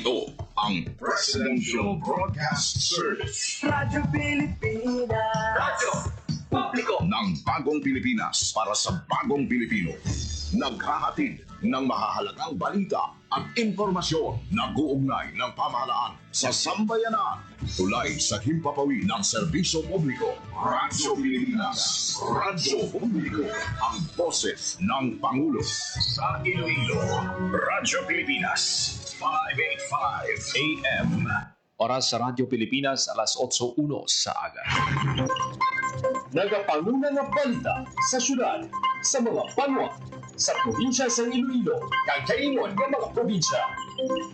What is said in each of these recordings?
Ito ang Presidential Broadcast Service. Radyo Pilipinas. Radyo Publiko ng Bagong Pilipinas para sa Bagong Pilipino. Naghahatid ng mahahalagang balita at impormasyon na guugnay ng pamahalaan sa sambayanan. Tulay sa himpapawid ng serbisyo publiko. Radyo Pilipinas. Radyo Publiko. Ang boses ng Pangulo. Sa Iloilo. Radyo Pilipinas. 585 AM. Oras sa Radyo Pilipinas, alas 8:01 sa aga. Nagapanguna nga balita sa syudad, sa mga banwa, sa probinsya sa Iloilo, kag kaingon ng mga probinsya.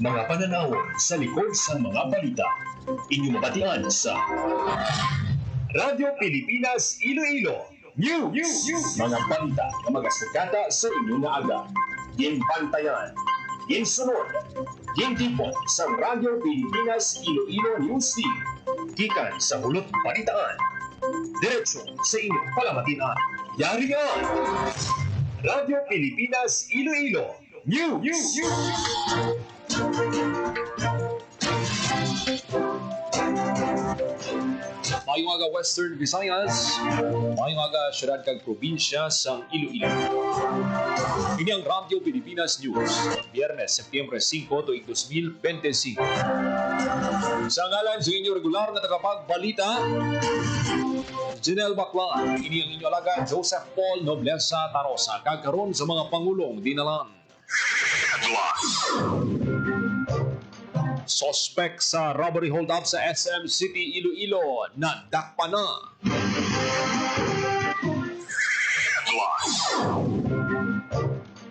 Mga pananawon sa likod sa mga balita. Inyong mabatian sa Radyo Pilipinas Iloilo News. Mga balita na magasugata sa inyong nga aga. Ginbantayan, ginsunod, gintipon sa Radyo Pilipinas Iloilo News Team. Gikan sa hulot balitaan. Diretso sa inyong palamatian. Yari nga! Radyo Pilipinas Iloilo News. Mayong aga Western Visayas, mayong aga syudad kag probinsya sa Iloilo. Ini ang Radyo Pilipinas News, Biyernes, Setyembre 5, tuig 2025. Sa ngalan sa inyong regular na tagapagbalita, Janelle Baclan, ini ang inyong alaga Joseph Paul Noblesa Tarosa, kagkaroon sa mga pangulong dinalan. Suspect sa robbery hold-up sa SM City, Iloilo, nadakpa na.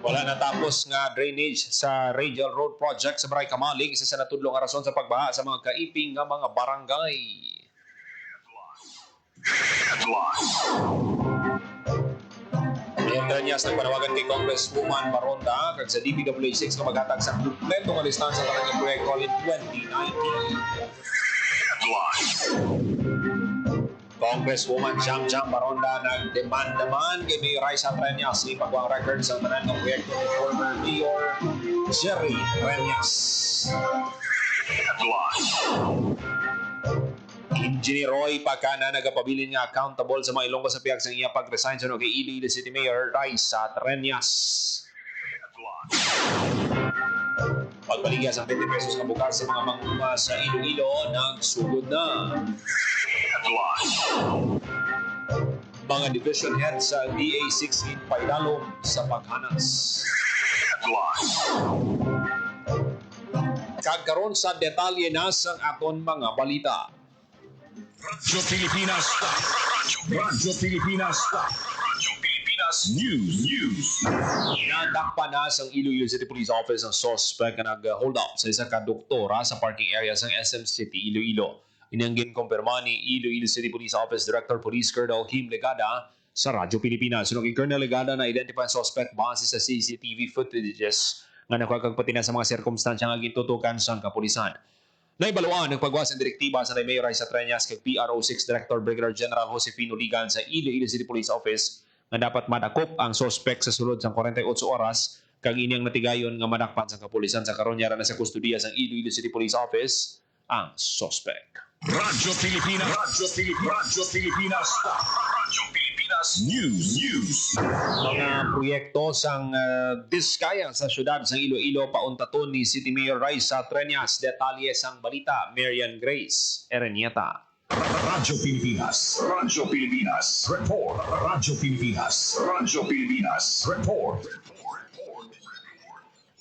Wala natapos nga drainage sa Radial Road Project sa Baray Kamalig, isa sa natudlong nga rason sa pagbaha sa mga kaiping nga mga barangay. Internyas nagpanawagan kay Congresswoman Maronda kag sa DPWH6 nga maghatag sa kumpletong listahan sa tanang proyekto in 2019. Congresswoman Jam Maronda nag-demand naman kay Mayor Raisa Treñas ipagwang record sa tanang proyekto ni former Mayor Jerry Treñas. Engineer Roy Pagana nagapabilin nga accountable sa mga Ilonggo sa pihak sa iya pag-resign sa kay Iloilo City Mayor Raisa Treñas. Pagbaligya sa 20 pesos na bukas sa mga manguma sa Iloilo nagsugod na. Mga division head sa DA6 in Paidalom sa paghanas. Kagkaroon sa detalye na sa aton mga balita. Radyo Pilipinas. Radyo Pilipinas. Radyo Pilipinas News. Nadakpa na sa Iloilo City Police Office ang suspect na nag-hold up sa isa ka doktora sa parking area sa SM City, Iloilo. Inanggin kumpirma ni Iloilo City Police Office Director Police Colonel Kim Legada sa Radyo Pilipinas. Sunod kay Colonel Legada na identify ang suspect base sa CCTV footages nga nakakagpatina sa mga sirkumstansya nga gintutukan sa kapulisan. Naibaluan ng pagwas ng direktiba sa Mayor Raisa Treñas kay PRO6 Director Brigadier General Josefino Ligan sa Iloilo City Police Office na dapat madakop ang suspect sa sulod sa 48 oras kag inyang natigayon nga madakpan sa kapulisan sa karon yara na sa kustudiya sa Iloilo City Police Office ang suspect. Radyo Pilipinas. Radyo Pilipinas. Radyo Pilipinas. Radyo Pilipinas News. Mga proyekto sang Diskaya sa syudad sa Iloilo pauntaton ni City Mayor Raisa Treñas. Detalye sang balita, Marian Grace Erenieta. Radyo Pilipinas. Radyo Pilipinas. Report. Radyo Pilipinas. Radyo Pilipinas. Report.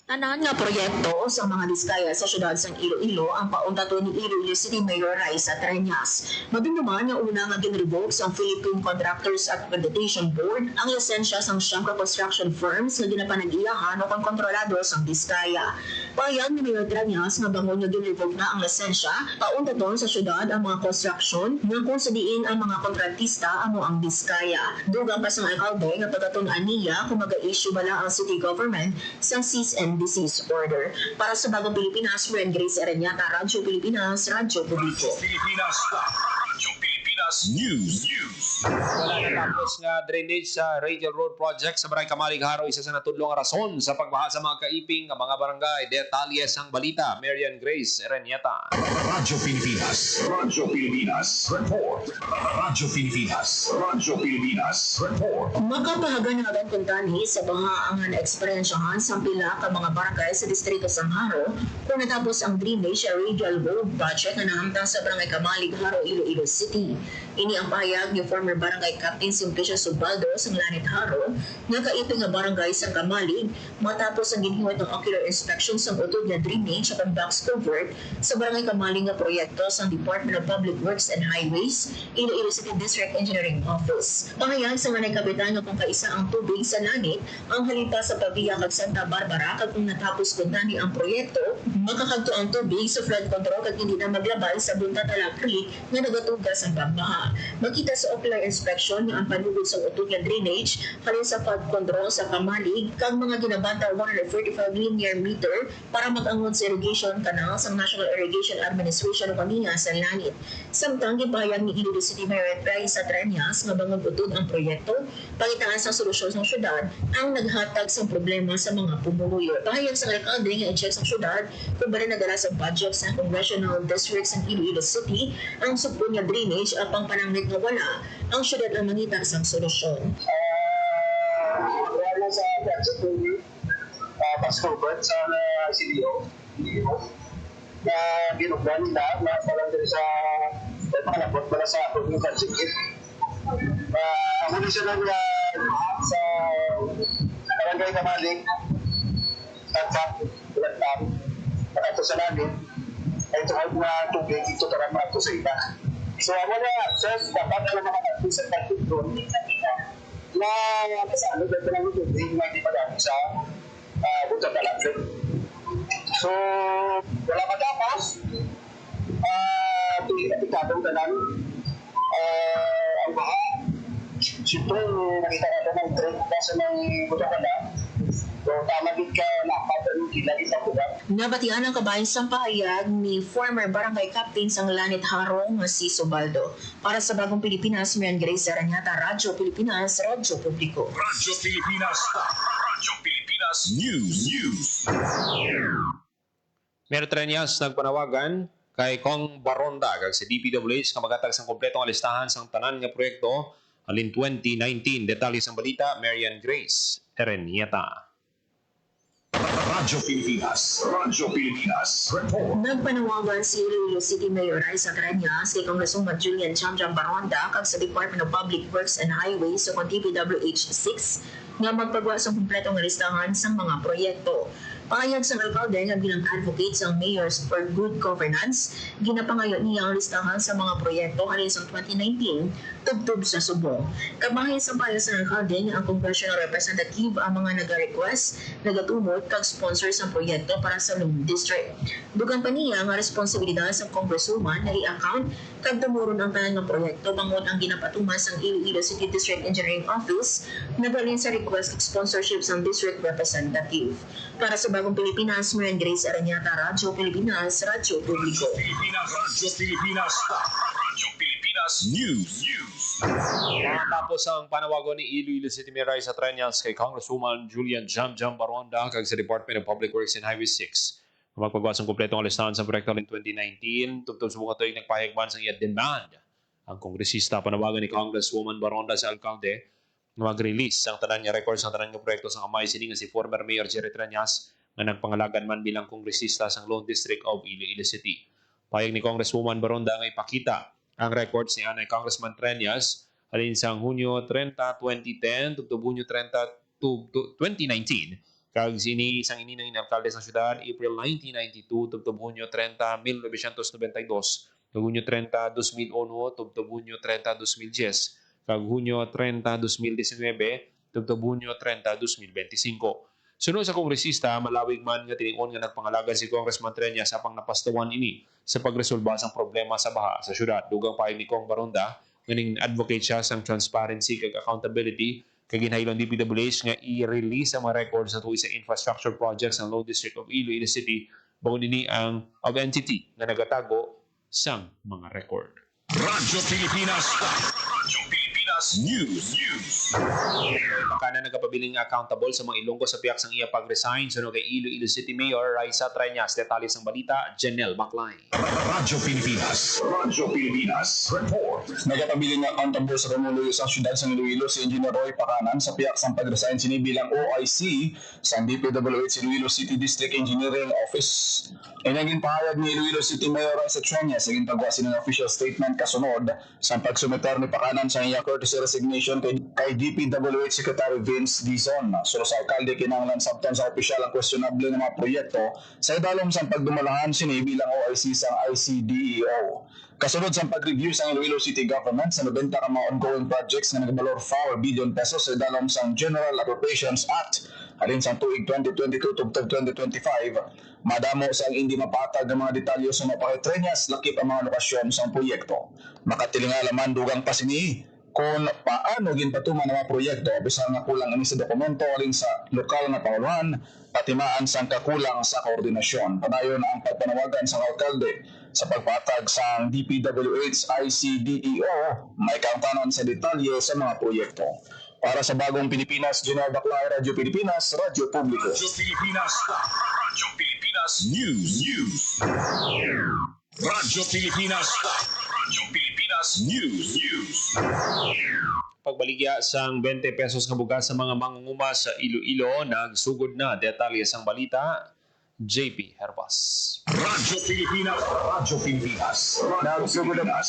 Tanan nga proyekto sa mga diskaya sa syudad sang Iloilo ang pauntato ni Iloilo City Mayor Raisa Treñas. Madunduman nga una nga ginrevoke sa Philippine Contractors Accreditation Board ang lisensya sang siyang construction firms nga ginapanag-iyahan o kontrolado sang diskaya. Payag ni Mayor Treñas nga bangon nga ginrevoke na ang lisensya, pauntaton sa syudad ang mga construction nga kung sa diin ang mga kontratista amo ang diskaya. Dugang pa sang alkalde nga pagkatunan niya kung mag-issue bala ang city government sang cease and desist order. Para sa Bagong Pilipinas, Marian Grace Erenieta, Radyo Pilipinas, Radyo Publiko. Radyo Pilipinas. Radyo Pilipinas Pilipinas News. Wala natapos nga drainage sa Radial Road Project sa Barangay Kamalig-Haro. Isa sa natudlong rason sa pagbaha sa mga kaiping ng mga barangay. Detalles ang balita. Marian Grace Erenieta. Radyo Pilipinas. Radyo Pilipinas. Report. Radyo Pilipinas. Radyo Pilipinas. Report. Makapahaganagan kuntani sa baha ang na-eksperyensyahan sa pila ka mga barangay sa distrito sa Haro kung natapos ang drainage sa Radial Road Project na nahamtang sa Barangay Kamalig-Haro, Iloilo City. Ini ang pahayag ni former Barangay Captain Simplicio Subaldo sa Lanit Haro nga kaiping nga barangay sa Kamalig matapos ang ginhiwat ng ocular inspection sa utod nga drainage at box culvert sa Barangay Kamalig nga proyekto sa Department of Public Works and Highways, Iloilo City District Engineering Office. Pahayag sa manay kapitan nga kung kaisa ang tubig sa Lanit ang halita sa Pavia kag Santa Barbara kag kung natapos kuntani ang proyekto, makakadto ang tubig sa flood control kag hindi na maglabay sa Buntatala Creek nga nagatugas ang pagbaha. Makita sa ocular inspection nga ang panugod sa utod nga drainage halin sa flood control sa Kamalig kag mga ginabanta 145 linear meter para mag-angod sa irrigation canal sa National Irrigation Administration o kaniya sa Lanit. Samtang gipahayag ni Iloilo City Mayor Raisa Treñas nga bangod utod ang proyekto, pangitaan sa solusyon sa syudad ang naghatag sa problema sa mga pumuluyo. Pahayag sa alkalde nga i-check sa syudad kung ba nadala sa budget sa congressional districts ng Iloilo City ang supon nga drainage apang pananglit nga wala ang syudad ang mangita sa solusyon. Wala sa budget ng Pascobat sa CDO na ginugdan nila na parang din sa pangalapot para sa provincial budget. Ako din siya lang sa Barangay Kamalig at Bulantang at ito sa namin ay ito na tubig ito tarama ito sa iba. So ako na access dapat na mga artist at doon na kasano dito lang ito hindi padami sa Bunta Talapin. So wala matapos pikadong tanan ang baha. Siyempre nakita natin ang trend kasi ng Bunta Talapin. So tama din ka nakapatan kila isa po ba? Nabatian ang kabayan sa pahayag ni former barangay captain sang Lanit Haro nga si Subaldo. Para sa Bagong Pilipinas, Marian Grace Aranyata, Radyo Pilipinas, Radyo Publiko. Radyo Pilipinas. Radyo Pilipinas News. Mayor Treñas nagpanawagan kay Kong Baronda kag si DPWH nga magatag sang kompletong listahan sang tanan nga proyekto alin 2019. Detalye sang balita, Marian Grace Erenieta. Radyo Pilipinas. Radyo Pilipinas. Report. Nagpanawagan si Iloilo City Mayor Raisa Treñas kay Congresswoman Julian Chamjam Baronda kag sa Department of Public Works and Highways o DPWH 6 nga magpagawa sa kumpletong listahan sa mga proyekto. Pahayag sa alkalde nga bilang advocate sa mayors for good governance, ginapangayo niya ang listahan sa mga proyekto halin sa 2019 tubtub sa Subo. Kabahin sa payo sa alkalde nga ang congressional representative ang mga nag-request, nagatumot kag sponsor sa proyekto para sa Lum District. Dugang pa niya nga responsibilidad sa congresswoman na i-account kag dumuron ang tanan nga proyekto bangod ang ginapatuman sa Iloilo City District Engineering Office nagalin sa request kag sponsorship sa district representative. Para sa Bagong Pilipinas, Marian Grace Aranyata, Radyo Pilipinas, Radyo Publiko. Radyo Pilipinas. Radyo Pilipinas News. Tapos ang panawagan ni Iloilo City Mayor Raisa Treñas kay Congresswoman Julian Jamjam Baronda kag sa Department of Public Works and Highways 6 magpagawa sa kompletong listahan sa proyekto ng 2019 tubtob sa mga tuig nagpahayagban sa iyat demand. Ang kongresista panawagan ni Congresswoman Baronda sa alkalde na mag-release ang tanan niya records ng tanan niya proyekto sa kamay sini nga si former Mayor Jerry Treñas nga nagpangalagan man bilang kongresista sa Lone District of Iloilo City. Payag ni Congresswoman Baronda nga ipakita ang records ni Anay Congressman Treñas alin sa Hunyo 30, 2010 tubtob Hunyo 30, 2019 kag sini isang ininang inalkalde sa syudad April 1992 tubtob Hunyo 30, 1992 kag Hunyo 30, 2001 tubtob Hunyo 30, 2010 kag Hunyo 30, 2019 tubtob Hunyo 30, 2025. Sunod sa kongresista, malawig man nga tiningon nga nagpangalagan si Congressman Treñas sa pang napastawan ini sa pagresolba sa problema sa baha sa syudad. Dugang pahayag ni Kong Baronda, nganing advocate siya sang transparency kag accountability kag ginhailon DPWH nga i-release ang mga records sa tuwi sa infrastructure projects ng Lone District of Iloilo City bago nini ang of entity na nagatago sang mga record. Radyo Pilipinas. Radyo Pilipinas News. Kana nagapabiling accountable sa mga Ilonggo sa piyak sang iya pag-resign suno kay Iloilo City Mayor Raisa Treñas. Detalye ng balita, Janelle Baclay. Radyo Pilipinas. Radyo Pilipinas. Report. Nagapabiling accountable sa Pangulo sa siyudad sa Iloilo si Engineer Roy Pacanan sa piyak sang pag-resign sini bilang OIC sa DPWH Iloilo City District Engineering Office. Inaging pahayag ni Iloilo City Mayor Raisa Treñas sa gintagwa ng official statement kasunod sa pagsumeter ni Pacanan sa iya courtesy resignation kay DPWH Secretary Vince Dizon. Solo sa alkalde kinahanglan sabtan sa opisyal ang questionable ng mga proyekto sa idalom sa pagdumalahan sini bilang OIC sa ICDEO. Kasunod sa pag-review sa Iloilo City Government sa 90 ka mga ongoing projects na nagbalor 4 billion pesos sa idalom sa General Appropriations Act halin sa tuig 2022 tubtog 2025, madamo sa hindi mapatag ng mga detalye sa mapakitrenyas lakip ang mga lokasyon sa proyekto. Makatilingala man dugang pa sini kung paano ginpatuman ang mga proyekto bisan nga kulang ini sa dokumento alin sa lokal na panguluhan patimaan sang kakulang sa koordinasyon. Padayon ang pagpanawagan sa alkalde sa pagpatag sa DPWH ICDEO may kaangtanan sa detalye sa mga proyekto. Para sa Bagong Pilipinas, Janelle Baclay, Radyo Pilipinas, Radyo Publiko. Radyo Pilipinas. Radyo Pilipinas News. Radyo Pilipinas. Radyo Pilipinas News. Pagbaligya sang 20 pesos nga bugas sa mga mangunguma sa Iloilo, nagsugod na. Detalye sang balita, JP Herbas. Radyo Pilipinas. Radyo Pilipinas.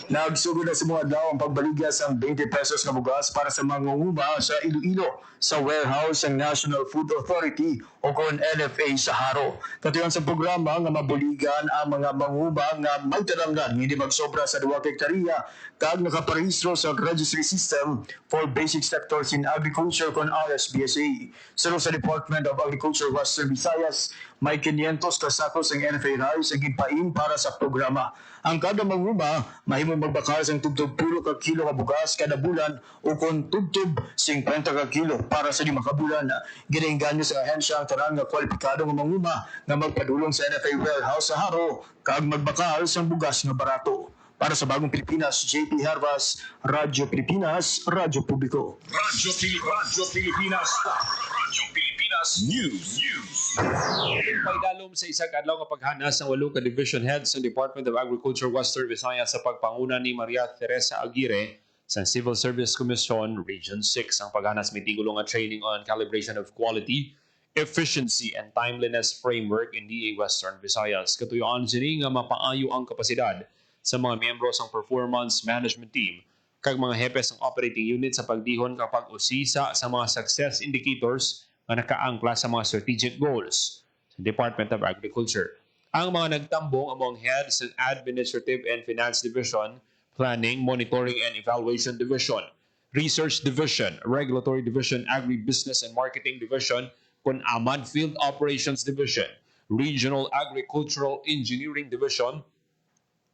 Nagsugod na sa mga daw ang pagbaligya sa 20 pesos na bugas para sa mga ngunguma sa Iloilo sa warehouse ng National Food Authority o kung NFA sa Haro. Katuyan sa programa nga mabuligan ang mga mangunguma nga may talanggan hindi magsobra sa 2 hektarya kag nakaparehistro sa registry system for basic sectors in agriculture kon RSBSA. Sa Department of Agriculture Western Visayas, may 500 kasakos ang NFA rice ang gipain para sa programa. Ang kada manguma mahimo magbakal sang tubtob 10 ka kilo ka bugas kada bulan o kung tubtob 50 ka kilo para sa 5 ka bulan. Ginainganyo sa ahensya ang tanan nga kwalipikado nga manguma nga magpadulong sa NFA warehouse sa Haro kag magbakal sang bugas nga barato. Para sa Bagong Pilipinas, JP Herbas, Radyo Pilipinas, Radyo Publiko. Radyo Pilipinas. Radyo Pilipinas News. Paidalom sa isang adlaw nga paghanas ng 8 ka division heads ng Department of Agriculture Western Visayas sa pagpanguna ni Maria Teresa Aguirre sa Civil Service Commission Region 6. Ang paghanas may tigulong nga training on calibration of quality, efficiency, and timeliness framework in DA Western Visayas. Katuyuan sini nga mapaayo ang kapasidad sa mga miyembro ng performance management team kag mga hepes ng operating unit sa pagdihon kapag usisa sa mga success indicators na nakaangkla sa mga strategic goals sa Department of Agriculture. Ang mga nagtambong among heads ng Administrative and Finance Division, Planning, Monitoring and Evaluation Division, Research Division, Regulatory Division, Agribusiness and Marketing Division, kun Amad Field Operations Division, Regional Agricultural Engineering Division,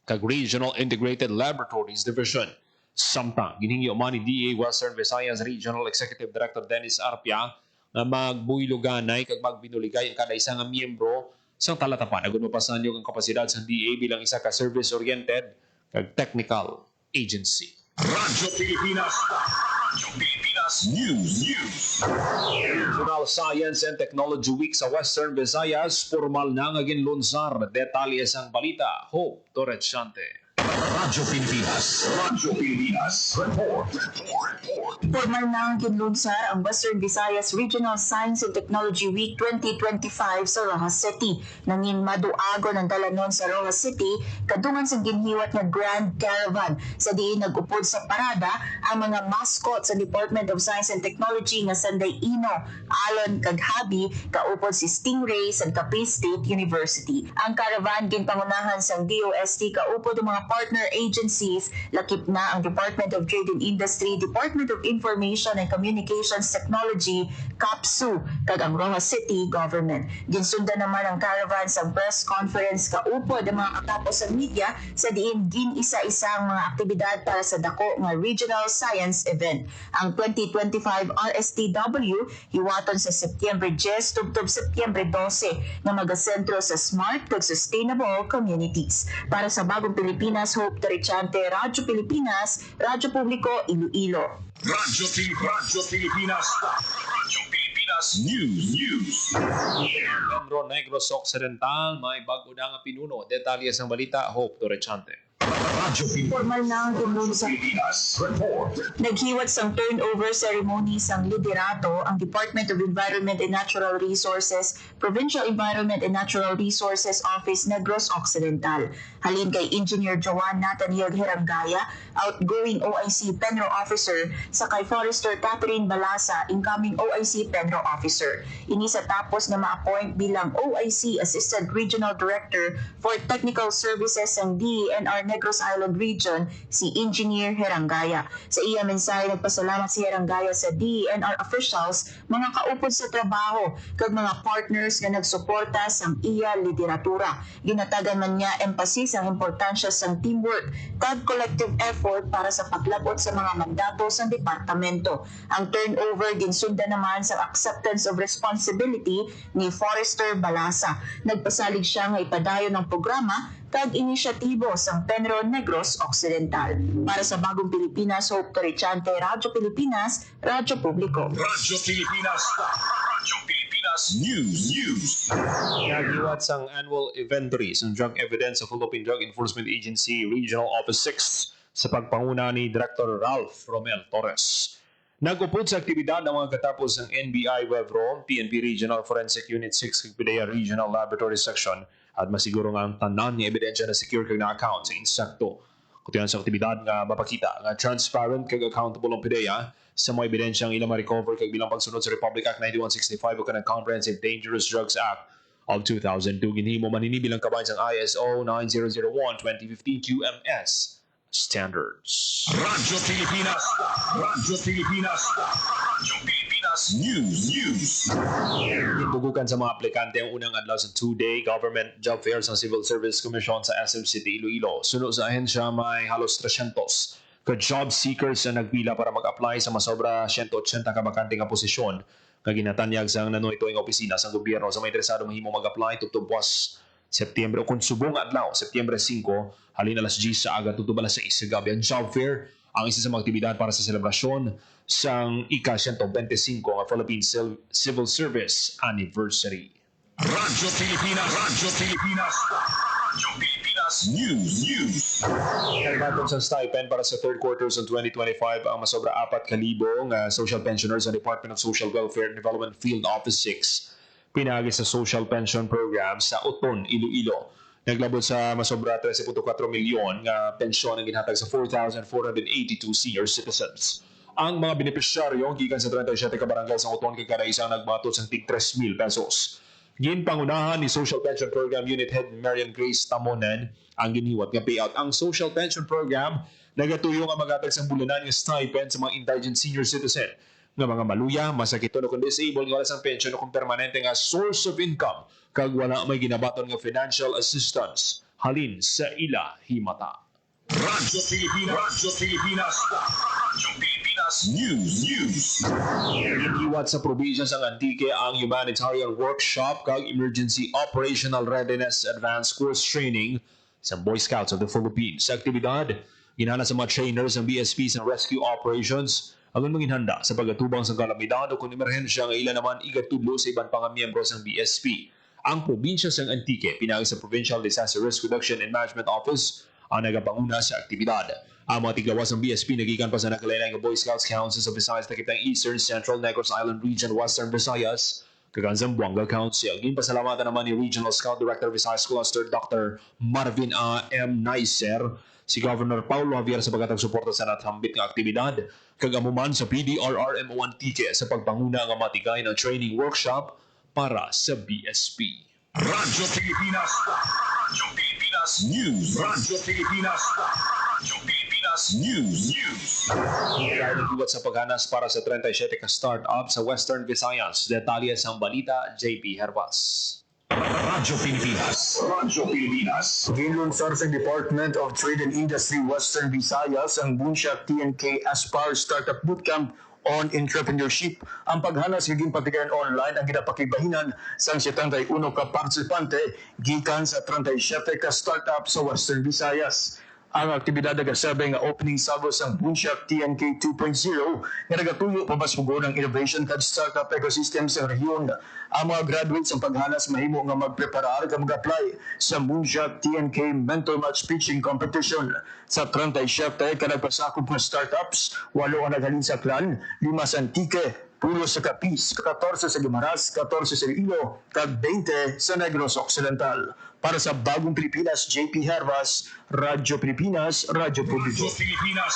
kag Regional Integrated Laboratories Division. Samtang ginhingyo man ni DA Western Visayas Regional Executive Director Dennis Arpia na magbuyloganay kag magbinuligay ang kada isa nga miyembro sa talatapan agud mapasan yung ang kapasidad sa DA bilang isa ka service-oriented kag technical agency. Radyo Pilipinas. Radyo Pilipinas News. National Science and Technology Week sa Western Visayas, formal na nga ginlunsar. Detalye sang balita, Hope Torrechante. Radyo Pilipinas. Radyo Pilipinas. Report. Formal na ang ginlunsar ang Western Visayas Regional Science and Technology Week 2025 sa Rojas City. Nangin maduago ng dalanon sa Rojas City, kadungan sa ginhiwat nga Grand Caravan. Sa diin nag-upod sa parada ang mga mascot sa Department of Science and Technology nga Sanday Ino, Alon Kaghabi, kaupod si Stingray sa Capiz State University. Ang caravan ginpangunahan sa DOST kaupod ang mga partner agencies, lakip na ang Department of Trade and Industry, Department of Information and Communications Technology, CAPSU kag ang Rojas City Government. Ginsundan naman ang caravan sa press conference kaupod ang mga katapos sa media sa diin gin-isa-isang mga aktibidad para sa dako nga Regional Science Event. Ang 2025 RSTW hiwaton sa Setyembre 10 tubtob Setyembre 12 nga magasentro sa smart kag sustainable communities. Para sa Bagong Pilipinas, Hope Torichante, Radyo Pilipinas, Radyo Publiko, Iloilo. Radyo Pilipinas. Radyo Pilipinas News. Pedro Negros Occidental, may bago na nga pinuno. Detalye sa balita, Hope Torrechante. Radyo Formal na ang tunod sa Pilipinas Report. naghiwat sang turnover ceremony sang liderato ang Department of Environment and Natural Resources, Provincial Environment and Natural Resources Office, Negros Occidental. Halin kay Engineer Joan Nathaniel Herangaya, outgoing OIC Penro Officer, sa kay Forester Catherine Balasa, incoming OIC Penro Officer. Ini sa tapos na ma-appoint bilang OIC Assistant Regional Director for Technical Services ng DENR Negros Island Region, si Engineer Herangaya. Sa iya mensahe, nagpasalamat si Herangaya sa DENR officials, mga kaupod sa trabaho, kag mga partners nga nagsuporta sa iya lideratura. Ginatagan man niya emphasis ang importansya sa teamwork kag collective effort para sa paglabot sa mga mandato sa departamento. Ang turnover ginsundan naman sa acceptance of responsibility ni Forester Balasa. Nagpasalig siya nga ipadayon ng programa kag inisyatibo sang Penro Negros Occidental. Para sa Bagong Pilipinas, Hope Torichante, Radyo Pilipinas, Radyo Publiko. Radyo Pilipinas. Radyo Pilipinas News. Nagiwat sang annual inventory sa drug evidence sa Philippine Drug Enforcement Agency Regional Office 6 sa pagpanguna ni Director Ralph Romel Torres. Nagupod sa aktibidad ng mga katapos ng NBI Wevro, PNP Regional Forensic Unit 6 Pidea Regional Laboratory Section at masiguro nga ang tanan ni ebidensya na secure kag na account sa insekto. Kutiyan sa aktibidad nga mapakita nga transparent kag accountable ang PDEA sa mga ebidensyang ilang ma-recover kag bilang pagsunod sa Republic Act 9165 o kanang Comprehensive Dangerous Drugs Act of 2002. Ginhimo manini bilang kabayan sang ISO 9001-2015 QMS standards. Radyo Pilipinas. Radyo Pilipinas. Radyo Pilipinas News. Ibugukan sa mga aplikante ang unang adlaw sa 2-day government job fair sa Civil Service Commission sa SM City, Iloilo. Sunod sa ahensya may halos 300 ka-job seekers na nagpila para mag-apply sa masobra 180 ka bakante nga posisyon nga ginatanyag sa nanoy tuwing opisina sa gobyerno. Sa may interesado mahimo mag-apply tubtob buwas Setyembre o kung subong adlaw, Setyembre 5, halin alas 10 sa aga tubtob alas 6 sa gabi. Ang job fair ang isa sa mga aktibidad para sa selebrasyon sang ika-125 nga Philippine Civil Service Anniversary. Radyo Pilipinas. Radyo Pilipinas. Radyo Pilipinas News. Nagbatong sa stipend para sa third quarter sa 2025 ang masobra 4,000 nga social pensioners sa Department of Social Welfare and Development Field Office 6 pinagi sa social pension program sa Uton, Iloilo. Naglabot sa masobra 13.4 milyon nga pensyon ang ginhatag sa 4,482 senior citizens. Ang mga benepisyaryo gikan sa 37 ka barangay sa Uton kay kada isang nagbatot sa tig 3,000 pesos. Ginpangunahan ni Social Pension Program Unit Head Marian Grace Tamonan ang giniwat nga payout. Ang Social Pension Program nagatuyo nga magatag sa bulanan nga stipend sa mga indigent senior citizen nga mga maluya, masakito o kung disabled nga wala sang pension o kung permanente nga source of income kag wala may ginabaton nga financial assistance halin sa ila himata. Radyo Pilipinas. Radyo Pilipinas. Radyo Pilipinas News. Iwat sa probinsya sa Antique ang humanitarian workshop kag emergency operational readiness advanced course training sa Boy Scouts of the Philippines. Sa aktibidad, ginhana sa mga trainers ng BSP sa rescue operations ang manginhanda sa paggatubang sa kalamidad o kung emerhensya nga ilan naman igatudlo sa ibang pang miyembro ng BSP. Ang probinsya sa Antique pinagi sa Provincial Disaster Risk Reduction and Management Office ang nagapanguna sa aktibidad. Ang mga tiglawas ng BSP nagikan pa sa nakalainay ng Boy Scouts Council sa Visayas takip ng Eastern, Central, Negros Island Region, Western Visayas, kagan sa Buanga Council. Ginpasalamatan naman ni Regional Scout Director Visayas Cluster Dr. Marvin A. M. Naiser, si Governor Paulo Javier sa pagkatag suporta sa natambit ng aktibidad, kagamuman sa PDRRMO Antique sa pagpanguna ng matigay ng training workshop para sa BSP. Radyo Pilipinas. Radyo Pilipinas News. Radyo Pilipinas. Radyo Pilipinas Pilipinas News. Buwat sa paghanas para sa 37 ka startup sa Western Visayas. Detalye sa balita, JP Hervas. Radyo Pilipinas. Ginlunsar sa Department of Trade and Industry Western Visayas ang Bunsiak TNK Aspire Startup Bootcamp on Entrepreneurship. Ang paghanas higing patigayan online ang ginapakibahinan sa 71 ka partisipante gikan sa 37 ka startup sa Western Visayas. Ang aktibidad nagasabi nga opening sabos ang Bunsiak TNK 2.0 nga nagatuyo pabasmugo ng innovation kag startup ecosystem sa rehiyon. Ang mga graduates ng paghanas mahimo nga magpreparar kag mag-apply sa Bunsiak TNK Mentor Match Pitching Competition. Sa 37 ka nagpasakop nga startups, 8 ang naghalin sa Clan, 5 sa Antique, 1 sa Capiz, 14 sa Guimaras, 14 sa Iloilo, kag 20 sa Negros Occidental. Para sa Bagong Pilipinas, JP Hervas, Radyo Pilipinas, Radyo Publiko. Radyo Pilipinas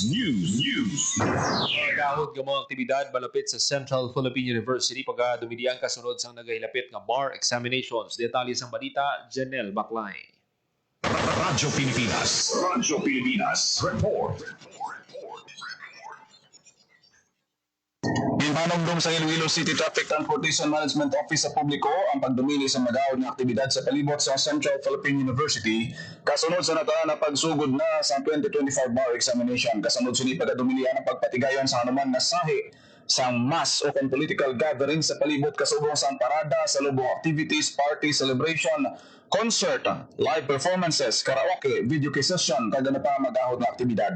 News. Nagahod ng mga aktibidad malapit sa Central Philippine University pagka dumidiyang kasunod sang nagahilapit nga bar examinations. Detalye sa balita, Janelle Baclay. Radyo Pilipinas. Report. Ginpanugdong sa Iloilo City Traffic Transportation Management Office sa publiko ang pagdumili sa magaod na aktibidad sa palibot sa Central Philippine University kasunod sa natanan na pagsugod na sa 2025 bar examination. Kasunod sini pagdumili ang pagpatigayon sa anuman na sahi sa mass o political gathering sa palibot kasubong sa parada, sa lubong activities, party, celebration, concert, live performances, karaoke, video key session, kada na pa magahod na aktibidad.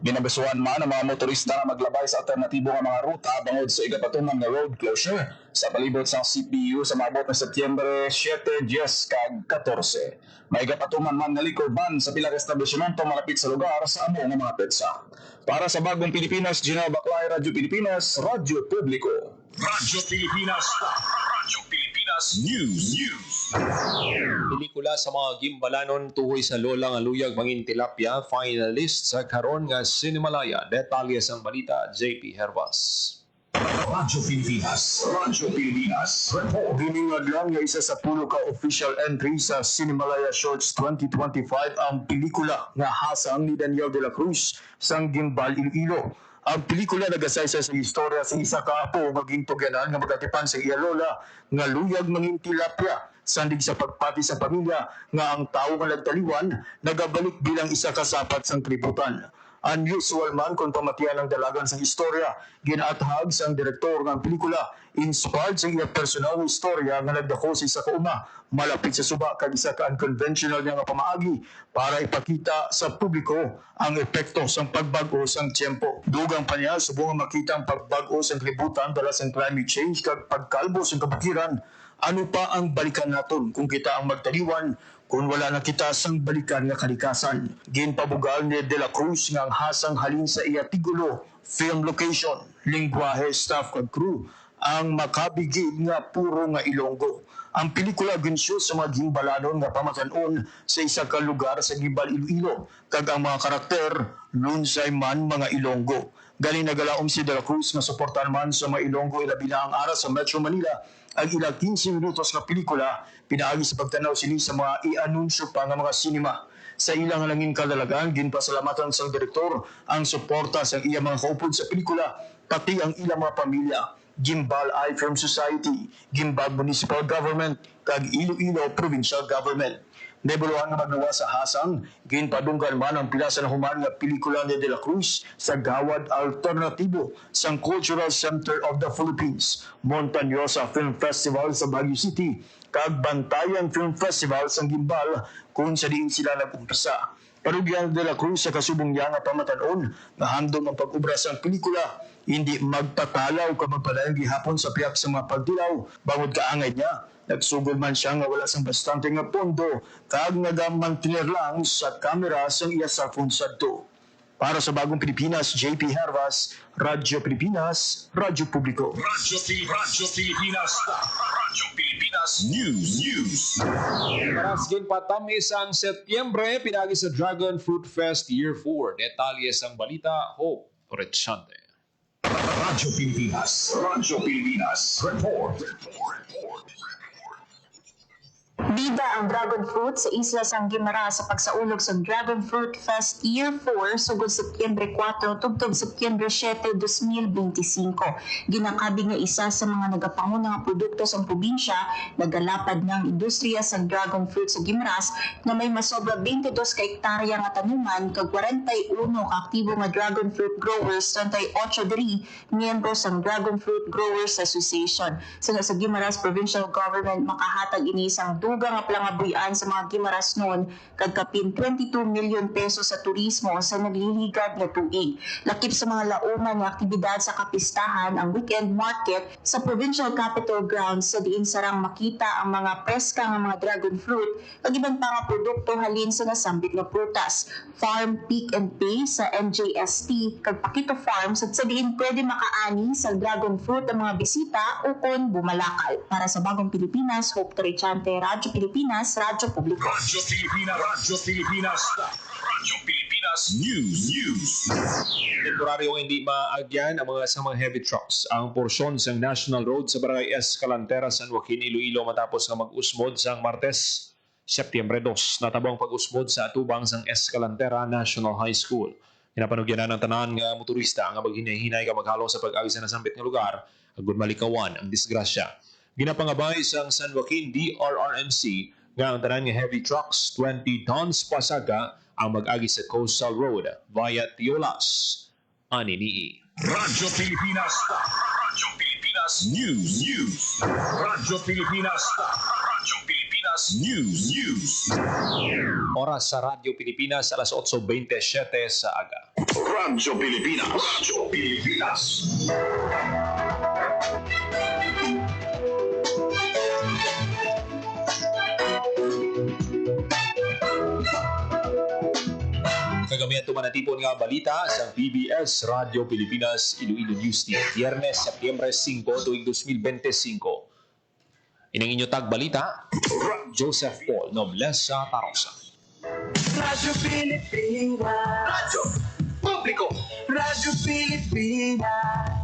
Ginabasuhan man ang mga motorista na maglabay sa alternatibo ng mga ruta bangod sa igapatungan na road closure sa palibot sa CPU sa maabot na Setyembre 7, 10, kag 14. May igapatuman man nga liquor ban sa pilang establishmento malapit sa lugar sa amo ng mga petsa. Para sa Bagong Pilipinas, Janelle Baclay, Radyo Pilipinas, Radyo Publiko. Radyo Pilipinas News. Pelikula sa mga gimbalanon tuhoy sa Lola nga luyag mangin tilapia finalist sa karon nga Cinemalaya. Detalye sang balita, JP Hervas. Radyo Pilipinas. Report. Giningad lang nga isa sa pulo ka official entry sa Cinemalaya Shorts 2025 ang pelikula nga hasang ni Daniel de la Cruz sang Gimbal Iloilo. Ang pelikula nagasaysa sa istorya sa isa ka apo nga gintugyanan nga magatipan sa iya lola nga luyag mangin tilapia sandig sa pagpati sa pamilya nga ang tawo nga nagtaliwan nagabalik bilang isa ka sapat sang kriputan. Unusual man kung pamatian ng dalagan sa istorya, ginaathag sang direktor ng pelikula, inspired sa iya personal na istorya nga nagdako sa isa ka uma, malapit sa suba kag isa ka unconventional nga pamaagi para ipakita sa publiko ang epekto sang pagbago sang tiyempo. Dugang pa niya, subong makita ang pagbago sang kalibutan dala sang climate change kag pagkalbo sang kabukiran. Ano pa ang balikan naton kung kita ang magtaliwan kung wala na kita sang balikan nga kalikasan. Ginpabugal ni De La Cruz nga ang hasang halin sa iya tigulo, film location, lingwahe, staff kag crew, ang makabigid nga puro nga Ilonggo. Ang pelikula ginshoot sa mga gimbalanon nga pamatanon sa isa ka lugar sa Gimbal Iloilo, kag ang mga karakter lunsay man mga Ilonggo. Galing nagalaom si De La Cruz nga suportan man sa mga Ilonggo ilabi na ang aras sa Metro Manila. Ang ilang 15 minutos na pelikula, pinaagi sa pagtanaw sini sa mga i-anunsyo pa nga mga sinima. Sa ilang halangin kadalagan, ginpasalamatan sa direktor ang suporta sa iya mga kaupod sa pelikula, pati ang ilang mga pamilya. Gimbal Eye Film Society, Gimbal Municipal Government, kag Iloilo Provincial Government. Nebuluhan nga magnawa sa hasang, ginpadunggan man ang pilasa na human nga pelikula ni De La Cruz sa Gawad Alternatibo sang Cultural Center of the Philippines, Montañosa Film Festival sa Baguio City, kag Bantayan Film Festival sa Gimbal kung sa diin sila nag-umpisa. Parugyan De La Cruz sa kasubong niya nga pamatanon nga handom ang pag-ubra sa pelikula, hindi magpatalaw ka magpadayon gihapon sa piyak sa mga pagtilaw, bangod kaangay niya. Nagsugod man siya nga wala sang bastante nga pondo, kag nagamantinir lang sa kamera sang iya cellphone sadto. Para sa Bagong Pilipinas, JP Hervas, Radyo Pilipinas, Radyo Publiko. Radyo Pilipinas News. Paras ginpatamis ang Setyembre, pinagi sa Dragon Fruit Fest Year 4. Detalye sang balita, Hope Rechante. Radyo Pilipinas. Report. Bida ang dragon fruit sa isla sang Guimaras sa pagsaulog sa Dragon Fruit Fest Year 4 sugod Setyembre 4 tubtob Setyembre 7, 2025. Ginakabi nga isa sa mga nagapangunang produkto sa probinsya, nagalapad ng industriya sa dragon fruit sa Guimaras na may masobra 22 ka hektarya nga tanuman kag 41 ka aktibo nga dragon fruit growers 38 diri miyembro sang Dragon Fruit Growers Association. Sa Guimaras Provincial Government makahatag ini sang dugang nga plangabuyan sa mga Guimaras noon kag kapin 22 million pesos sa turismo sa nagliligad nga tuig. Lakip sa mga lauman nga aktibidad sa kapistahan ang weekend market sa Provincial Capitol Grounds sa diin sarang makita ang mga preska nga mga dragon fruit kag ibang mga produkto halin sa nasambit nga prutas. Farm Pick and Pay sa NJST kag Pakito Farms at sa diin pwede makaani sa dragon fruit ang mga bisita o kon bumalakal. Para sa Bagong Pilipinas, Hope Torichante, Radyo Pilipinas, Radyo Publiko. Radyo Pilipinas, Radyo Pilipinas, Radyo Pilipinas News. Temporaryong hindi maagyan ang mga heavy trucks ang porsyon sa National Road sa Barangay Escalantera, San Joaquin, Iloilo matapos nga mag-usmod sang Martes, Setyembre 2. Natabang pag-usmod sa atubang sang Escalantera National High School. Pinapanugyan na ng tanan nga motorista nga maghinay-hinay ka maghalo sa pag-agi sa nasambit nga lugar agud malikawan ang disgrasya. Ginapangabay sang San Joaquin DRRMC nga ang tanan nga heavy trucks 20 tons pasaga ang mag-agi sa Coastal Road via Tiolas. Ani ni Radyo Pilipinas, Radyo Pilipinas News. Radyo Pilipinas, Radyo Pilipinas News. Oras sa Radyo Pilipinas alas 8:27 sa aga. Radyo Pilipinas, Radyo Pilipinas. Kagamihan tumanatipon nga balita sa PBS Radio Pilipinas Iloilo News Team. Biyernes, Setyembre 5, tuwing 2025. Inang inyo tag balita, Joseph Paul Noblesa Tarosa. Radyo Pilipinas. Radyo Publiko. Radyo Pilipinas.